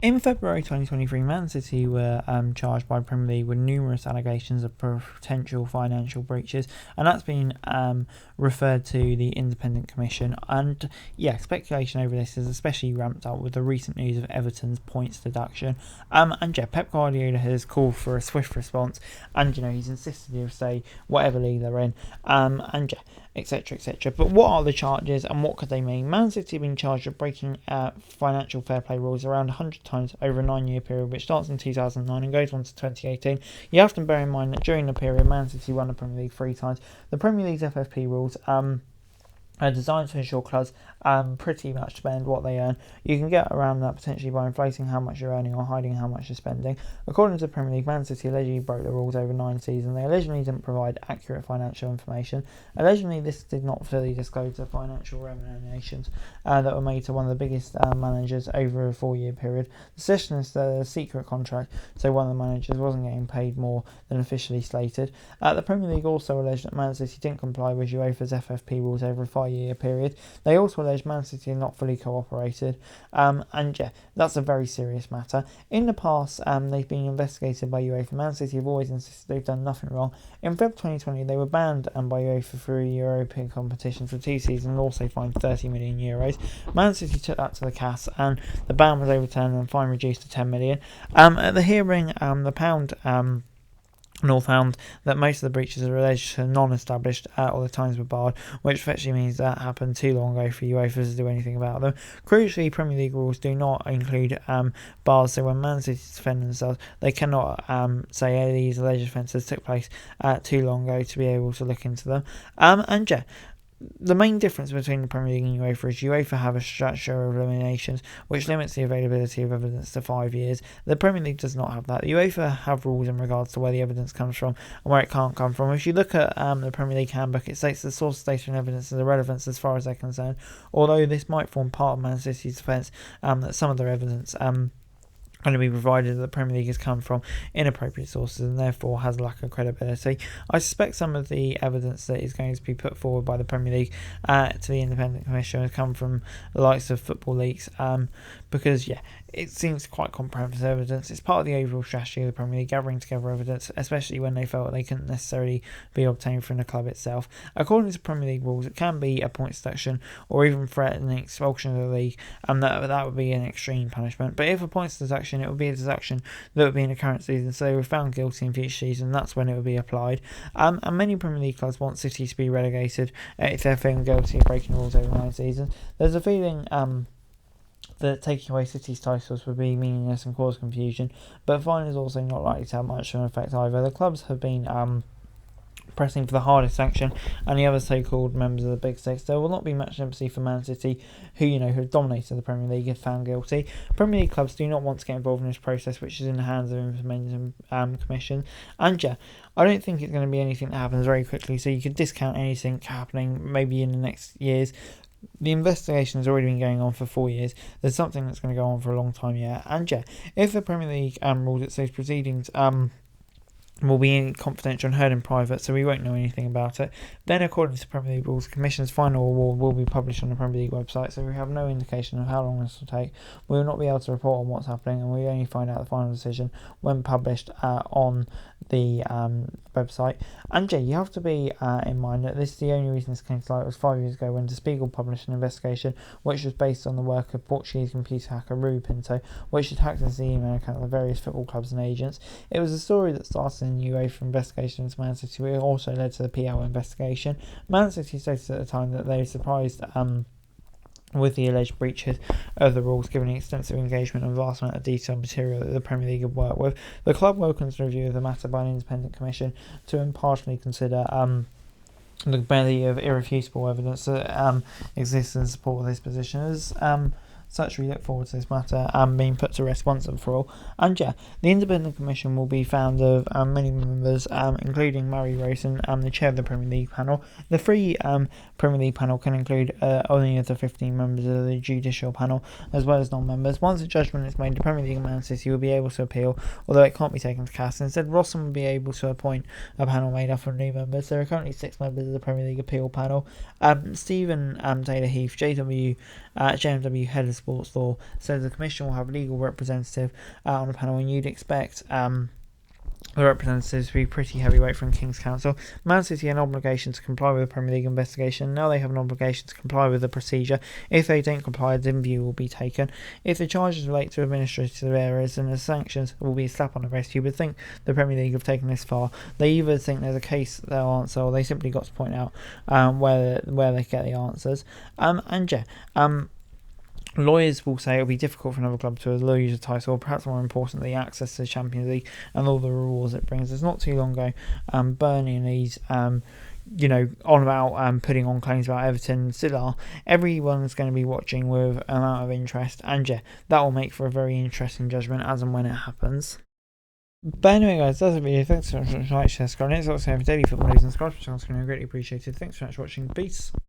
In February 2023, Man City were charged by Premier League with numerous allegations of potential financial breaches, and that's been referred to the Independent Commission. And yeah, speculation over this is especially ramped up with the recent news of Everton's points deduction. And yeah, Pep Guardiola has called for a swift response, and he's insisted he'll stay whatever league they're in. And yeah, etc., etc. But what are the charges and what could they mean? Man City have been charged with breaking financial fair play rules around 100 times over a 9-year period, which starts in 2009 and goes on to 2018. You have to bear in mind that during the period, Man City won the Premier League 3 times. The Premier League's FFP rules are designed to ensure clubs pretty much spend what they earn. You can get around that potentially by inflating how much you're earning or hiding how much you're spending. According to the Premier League, Man City allegedly broke the rules over 9 seasons. They allegedly didn't provide accurate financial information. Allegedly, this did not fully disclose the financial remunerations that were made to one of the biggest managers over a 4-year period. The session is a secret contract, so one of the managers wasn't getting paid more than officially slated. The Premier League also alleged that Man City didn't comply with UEFA's FFP rules over a 5-year period. They also alleged Man City had not fully cooperated, and yeah, that's a very serious matter. In the past, they've been investigated by UEFA. Man City have always insisted they've done nothing wrong. In February 2020, they were banned by UEFA for European competitions for 2 seasons and also fined €30 million. Man City took that to the CAS, and the ban was overturned and the fine reduced to €10 million. At the hearing, the Pound Law found that most of the breaches are alleged to non-established or the times were barred, which effectively means that happened too long ago for UEFA to do anything about them. Crucially, Premier League rules do not include bars, so when Man City defend themselves, they cannot say these alleged offences took place too long ago to be able to look into them. And yeah, the main difference between the Premier League and UEFA is UEFA have a structure of eliminations which limits the availability of evidence to 5 years. The Premier League does not have that. The UEFA have rules in regards to where the evidence comes from and where it can't come from. If you look at the Premier League handbook, it states the source, data and evidence is irrelevant as far as they're concerned, although this might form part of Man City's defence that some of their evidence going to be provided that the Premier League has come from inappropriate sources and therefore has a lack of credibility. I suspect some of the evidence that is going to be put forward by the Premier League to the Independent Commission has come from the likes of football leagues, because yeah, it seems quite comprehensive evidence. It's part of the overall strategy of the Premier League, gathering together evidence, especially when they felt they couldn't necessarily be obtained from the club itself. According to Premier League rules, it can be a points deduction or even threatening expulsion of the league, and that would be an extreme punishment. But if a points deduction, it would be a deduction that would be in the current season, so they were found guilty in future season, that's when it would be applied. And many Premier League clubs want City to be relegated if they're found guilty of breaking rules over 9 seasons. There's a feeling that taking away City's titles would be meaningless and cause confusion, but fine is also not likely to have much of an effect either. The clubs have been pressing for the hardest sanction, and the other so-called members of the Big Six. There will not be much empathy for Man City, who have dominated the Premier League, if found guilty. Premier League clubs do not want to get involved in this process, which is in the hands of the Independent Commission. And yeah, I don't think it's going to be anything that happens very quickly, so you could discount anything happening maybe in the next years. The investigation has already been going on for 4 years. There's something that's going to go on for a long time yet. And yeah, if the Premier League rules it says proceedings will be confidential and heard in private, so we won't know anything about it. Then, according to Premier League rules, the Commission's final award will be published on the Premier League website, so we have no indication of how long this will take. We will not be able to report on what's happening, and we only find out the final decision when published on the website. And yeah, you have to be in mind that this is the only reason this came to light was 5 years ago when Der Spiegel published an investigation which was based on the work of Portuguese computer hacker Rui Pinto, which had hacked into the email account of the various football clubs and agents. It was a story that started in the UEFA investigation into Man City, which also led to the PL investigation. Man City stated at the time that they were surprised with the alleged breaches of the rules, given the extensive engagement and vast amount of detailed material that the Premier League had worked with. The club welcomes the review of the matter by an independent commission to impartially consider the belly of irrefutable evidence that exists in support of this position. As such, we look forward to this matter being put to rest once and for all. And yeah, the Independent Commission will be found of many members, including Murray Rosen, the chair of the Premier League panel. The 3 Premier League panel can include only of the 15 members of the judicial panel, as well as non-members. Once a judgment is made, the Premier League and Man City will be able to appeal, although it can't be taken to CAS. Instead, Rossen will be able to appoint a panel made up of new members. There are currently 6 members of the Premier League appeal panel. Stephen Taylor Heath, JMW head of sports law. So the commission will have a legal representative on the panel, and you'd expect the representatives to be pretty heavyweight from King's Counsel. Man City had an obligation to comply with the Premier League investigation. Now they have an obligation to comply with the procedure. If they don't comply, a review will be taken. If the charges relate to administrative errors, then the sanctions will be a slap on the wrist. You would think the Premier League have taken this far. They either think there's a case they'll answer, or they simply got to point out where they get the answers. Lawyers will say it'll be difficult for another club to lose a title, or perhaps more importantly, access to the Champions League and all the rewards it brings. It's not too long ago, Burnley and Leeds, on about putting on claims about Everton, still are. Everyone's going to be watching with an amount of interest, and that will make for a very interesting judgment as and when it happens. But anyway, guys, that's the video. Thanks so much for watching. Subscribe. Next, also have daily football news and subscribe to the channel. It's going to be greatly appreciated. Thanks so much for watching. Peace.